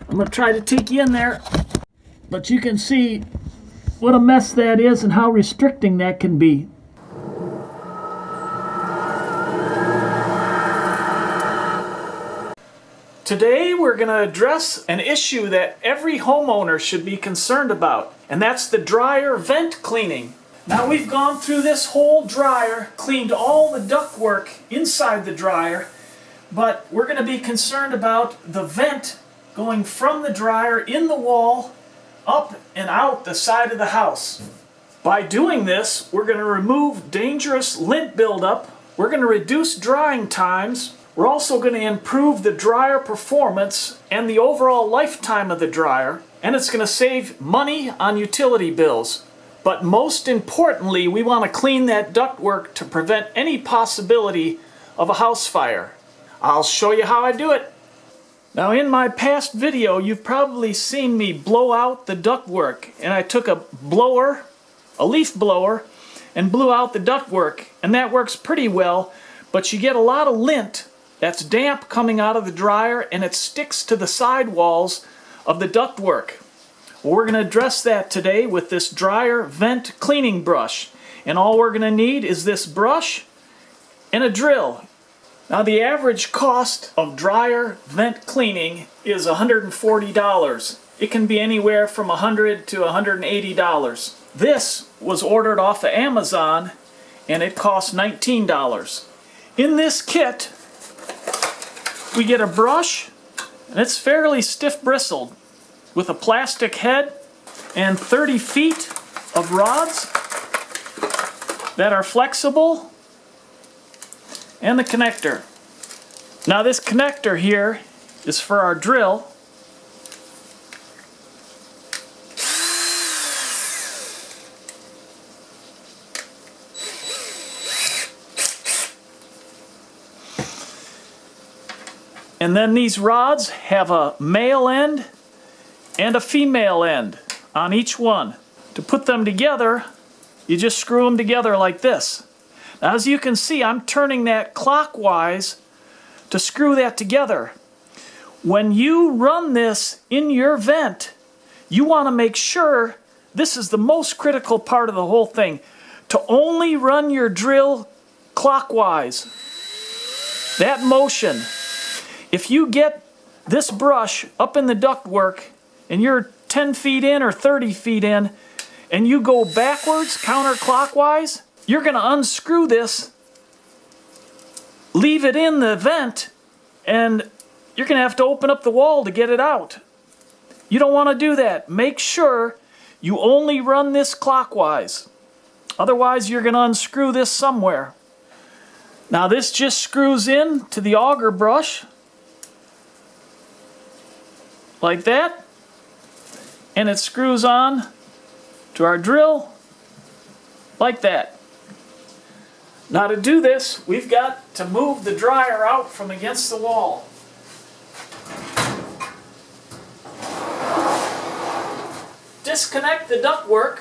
I'm going to try to take you in there, but you can see what a mess that is and how restricting that can be. Today we're going to address an issue that every homeowner should be concerned about, and that's the dryer vent cleaning. Now we've gone through this whole dryer, cleaned all the ductwork inside the dryer, but we're going to be concerned about the vent going from the dryer in the wall up and out the side of the house. By doing this, we're going to remove dangerous lint buildup, we're going to reduce drying times, we're also going to improve the dryer performance and the overall lifetime of the dryer, and it's going to save money on utility bills. But most importantly, we want to clean that ductwork to prevent any possibility of a house fire. I'll show you how I do it. Now in my past video, you've probably seen me blow out the ductwork, and I took a blower, a leaf blower, and blew out the ductwork, and that works pretty well, but you get a lot of lint that's damp coming out of the dryer, and it sticks to the side walls of the ductwork. Well, we're going to address that today with this dryer vent cleaning brush, and all we're going to need is this brush and a drill. Now the average cost of dryer vent cleaning is $140. It can be anywhere from $100 to $180. This was ordered off of Amazon, and it cost $19. In this kit, we get a brush, and it's fairly stiff bristled, with a plastic head and 30 feet of rods that are flexible, and the connector. Now this connector here is for our drill. And then these rods have a male end and a female end on each one. To put them together, you just screw them together like this. Now, as you can see, I'm turning that clockwise to screw that together. When you run this in your vent, you want to make sure, this is the most critical part of the whole thing, to only run your drill clockwise. That motion. If you get this brush up in the ductwork and you're 10 feet in or 30 feet in and you go backwards counterclockwise, you're going to unscrew this, leave it in the vent, and you're going to have to open up the wall to get it out. You don't want to do that. Make sure you only run this clockwise. Otherwise, you're going to unscrew this somewhere. Now this just screws in to the auger brush like that, and it screws on to our drill like that. Now to do this, we've got to move the dryer out from against the wall. Disconnect the ductwork,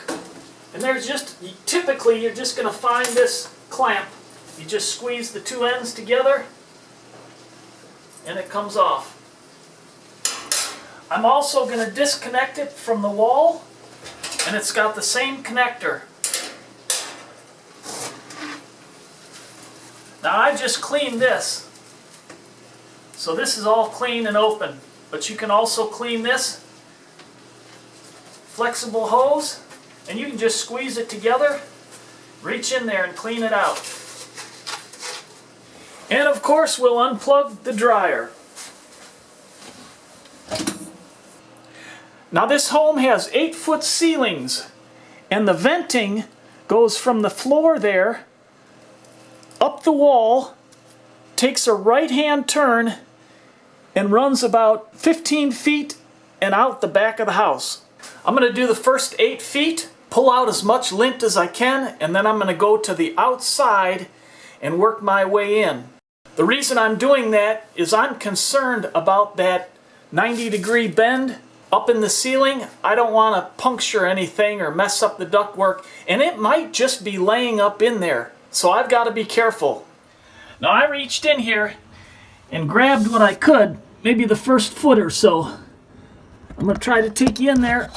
and there's just, typically you're just going to find this clamp. You just squeeze the two ends together and it comes off. I'm also going to disconnect it from the wall, and it's got the same connector. Now I just cleaned this, so this is all clean and open, but you can also clean this flexible hose, and you can just squeeze it together, reach in there and clean it out. And of course we'll unplug the dryer. Now this home has 8-foot ceilings, and the venting goes from the floor there up the wall, takes a right-hand turn, and runs about 15 feet and out the back of the house. I'm going to do the first 8 feet, pull out as much lint as I can, and then I'm going to go to the outside and work my way in. The reason I'm doing that is I'm concerned about that 90-degree bend up in the ceiling. I don't want to puncture anything or mess up the ductwork, and it might just be laying up in there, so I've got to be careful. Now I reached in here and grabbed what I could, maybe the first foot or so I'm going to try to take you in there.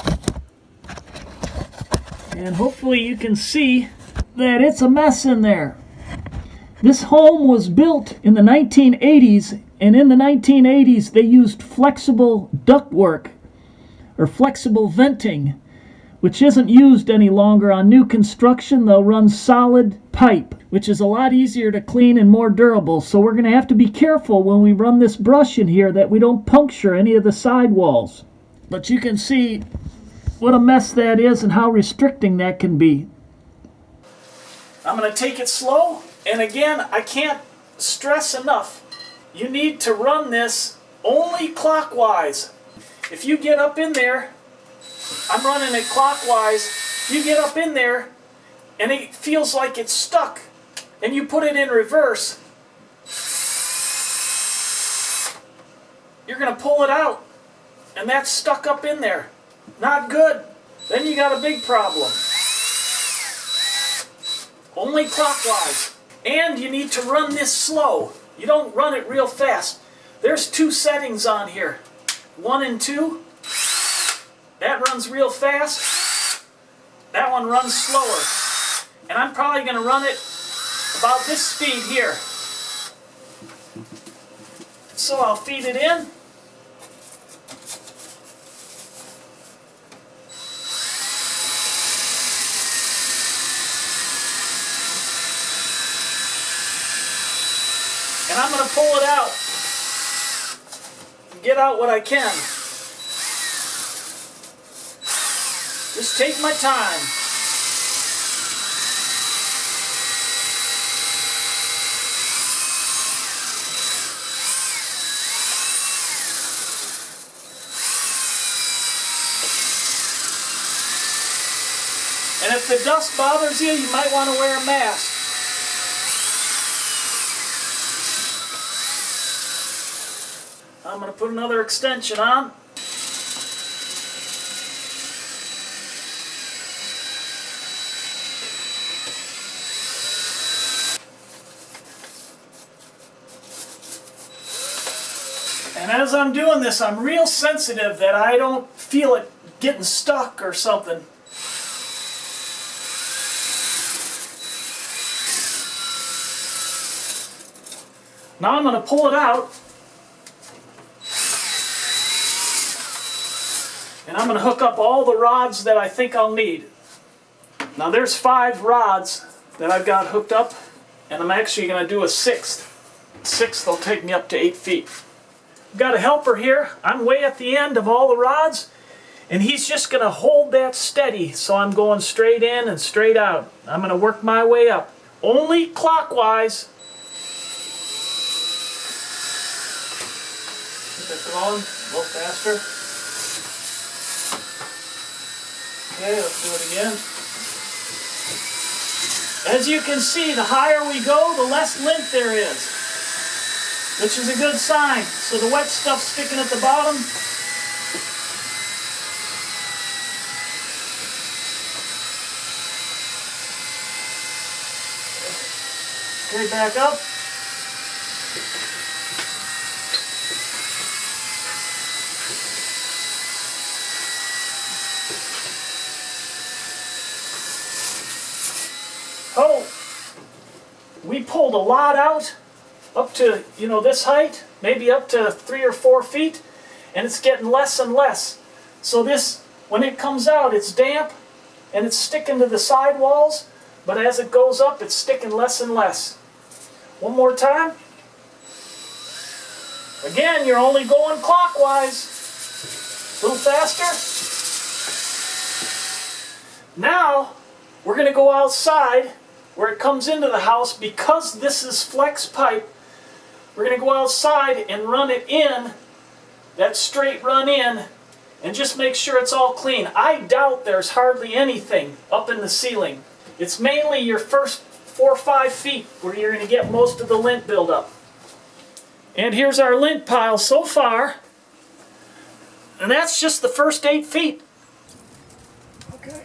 And hopefully you can see that it's a mess in there. This home was built in the 1980s, and in the 1980s they used flexible ductwork, or flexible venting, which isn't used any longer on new construction. They'll run solid pipe, which is a lot easier to clean and more durable. So we're going to have to be careful when we run this brush in here that we don't puncture any of the sidewalls. But you can see what a mess that is and how restricting that can be. I'm going to take it slow, and again, I can't stress enough, you need to run this only clockwise. If you get up in there, I'm running it clockwise, you get up in there and it feels like it's stuck, and you put it in reverse, you're going to pull it out, and that's stuck up in there. Not good. Then you got a big problem. Only clockwise. And you need to run this slow. You don't run it real fast. There's two settings on here. 1 and 2. That runs real fast. That one runs slower. And I'm probably going to run it about this speed here. So I'll feed it in. And I'm going to pull it out and get out what I can. Just take my time. And if the dust bothers you, you might want to wear a mask. I'm going to put another extension on. And as I'm doing this, I'm real sensitive that I don't feel it getting stuck or something. Now I'm going to pull it out. And I'm going to hook up all the rods that I think I'll need. Now there's 5 rods that I've got hooked up, and I'm actually going to do a 6th. 6th will take me up to 8 feet. I've got a helper here. I'm way at the end of all the rods, and he's just going to hold that steady, so I'm going straight in and straight out. I'm going to work my way up. Only clockwise. Keep it going a little faster. Okay, let's do it again. As you can see, the higher we go, the less lint there is, which is a good sign. So the wet stuff's sticking at the bottom. Okay, back up. Oh, we pulled a lot out up to, this height, maybe up to 3 or 4 feet, and it's getting less and less. So this, when it comes out, it's damp and it's sticking to the sidewalls, but as it goes up, it's sticking less and less. One more time. Again, you're only going clockwise. A little faster. Now, we're going to go outside where it comes into the house. Because this is flex pipe, we're going to go outside and run it in, that straight run in, and just make sure it's all clean. I doubt there's hardly anything up in the ceiling. It's mainly your first 4 or 5 feet where you're going to get most of the lint buildup. And here's our lint pile so far, and that's just the first 8 feet. Okay.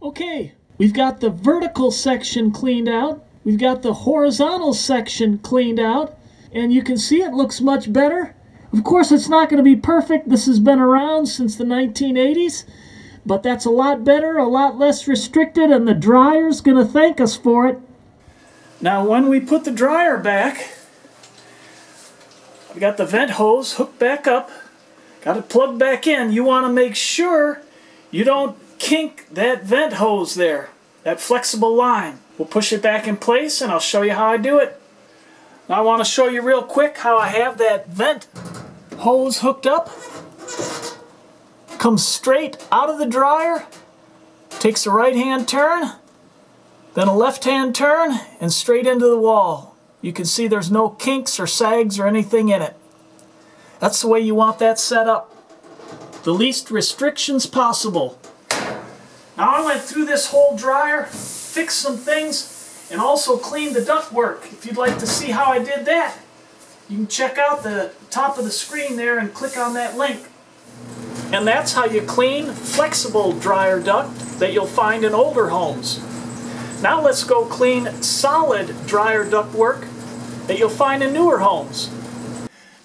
Okay, we've got the vertical section cleaned out. We've got the horizontal section cleaned out, and you can see it looks much better. Of course, it's not going to be perfect. This has been around since the 1980s, but that's a lot better, a lot less restricted, and the dryer's going to thank us for it. Now, when we put the dryer back, I've got the vent hose hooked back up, got it plugged back in. You want to make sure you don't kink that vent hose there, that flexible line. We'll push it back in place, and I'll show you how I do it. Now I want to show you real quick how I have that vent hose hooked up. Comes straight out of the dryer, takes a right-hand turn, then a left-hand turn, and straight into the wall. You can see there's no kinks or sags or anything in it. That's the way you want that set up. The least restrictions possible. Now I went through this whole dryer, fixed some things, and also cleaned the ductwork. If you'd like to see how I did that, you can check out the top of the screen there and click on that link. And that's how you clean flexible dryer duct that you'll find in older homes. Now let's go clean solid dryer ductwork that you'll find in newer homes.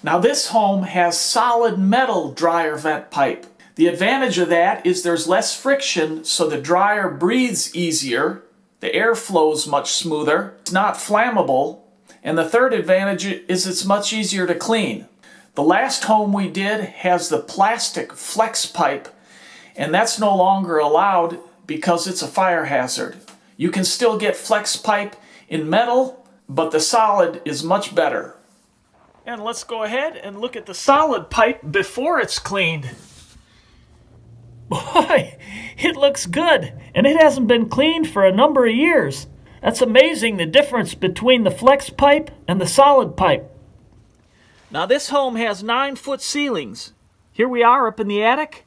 Now this home has solid metal dryer vent pipe. The advantage of that is there's less friction, so the dryer breathes easier, the air flows much smoother, it's not flammable, and the third advantage is it's much easier to clean. The last home we did has the plastic flex pipe, and that's no longer allowed because it's a fire hazard. You can still get flex pipe in metal, but the solid is much better. And let's go ahead and look at the solid pipe before it's cleaned. Boy, it looks good, and it hasn't been cleaned for a number of years. That's amazing, the difference between the flex pipe and the solid pipe. Now this home has 9-foot ceilings. Here we are up in the attic.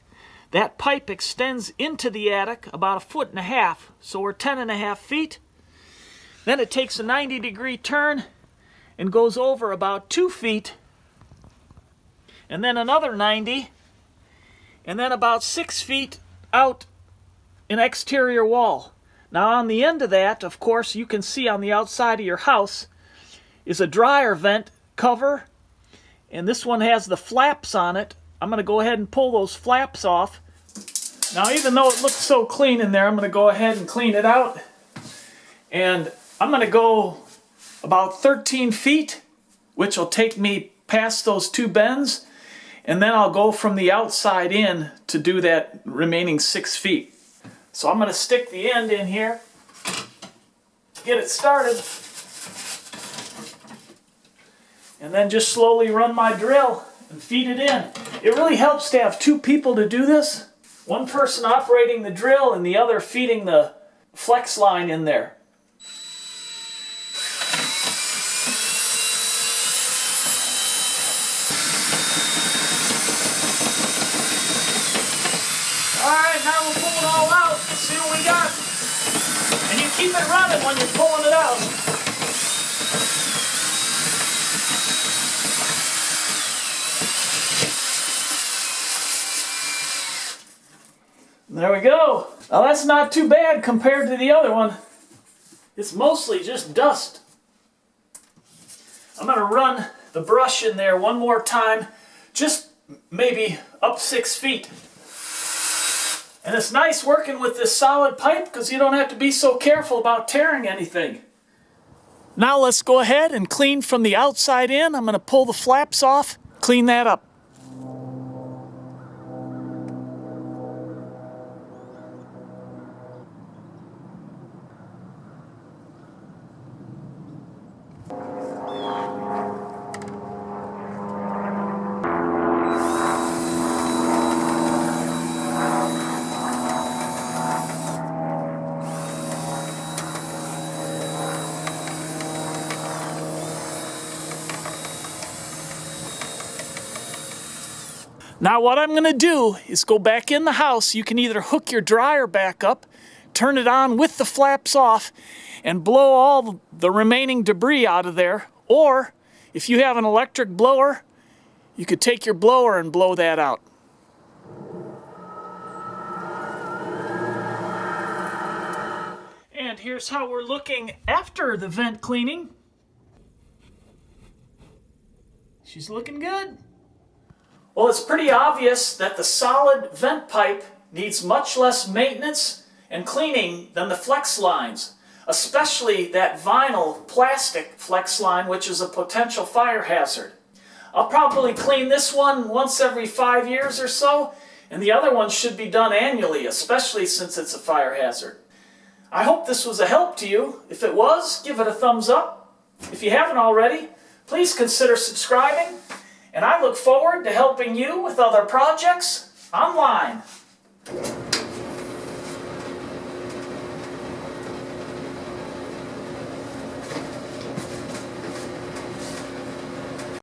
That pipe extends into the attic about 1.5 feet, so we're 10.5 feet. Then it takes a 90-degree turn and goes over about 2 feet, and then another 90, and then about 6 feet out an exterior wall. Now on the end of that, of course, you can see on the outside of your house is a dryer vent cover, and this one has the flaps on it. I'm going to go ahead and pull those flaps off. Now even though it looks so clean in there, I'm going to go ahead and clean it out. And I'm going to go about 13 feet, which will take me past those 2 bends, and then I'll go from the outside in to do that remaining 6 feet. So I'm going to stick the end in here to get it started, and then just slowly run my drill and feed it in. It really helps to have 2 people to do this. One person operating the drill and the other feeding the flex line in there. Alright, now we'll pull it all out. See what we got. And you keep it running when you're pulling it out. There we go. Now that's not too bad compared to the other one. It's mostly just dust. I'm going to run the brush in there one more time, just maybe up 6 feet. And it's nice working with this solid pipe because you don't have to be so careful about tearing anything. Now let's go ahead and clean from the outside in. I'm going to pull the flaps off, clean that up. Now what I'm going to do is go back in the house. You can either hook your dryer back up, turn it on with the flaps off, and blow all the remaining debris out of there. Or, if you have an electric blower, you could take your blower and blow that out. And And here's how we're looking after the vent cleaning. She's looking good. Well, it's pretty obvious that the solid vent pipe needs much less maintenance and cleaning than the flex lines, especially that vinyl plastic flex line, which is a potential fire hazard. I'll probably clean this one once every 5 years or so, and the other one should be done annually, especially since it's a fire hazard. I hope this was a help to you. If it was, give it a thumbs up. If you haven't already, please consider subscribing, and I look forward to helping you with other projects online.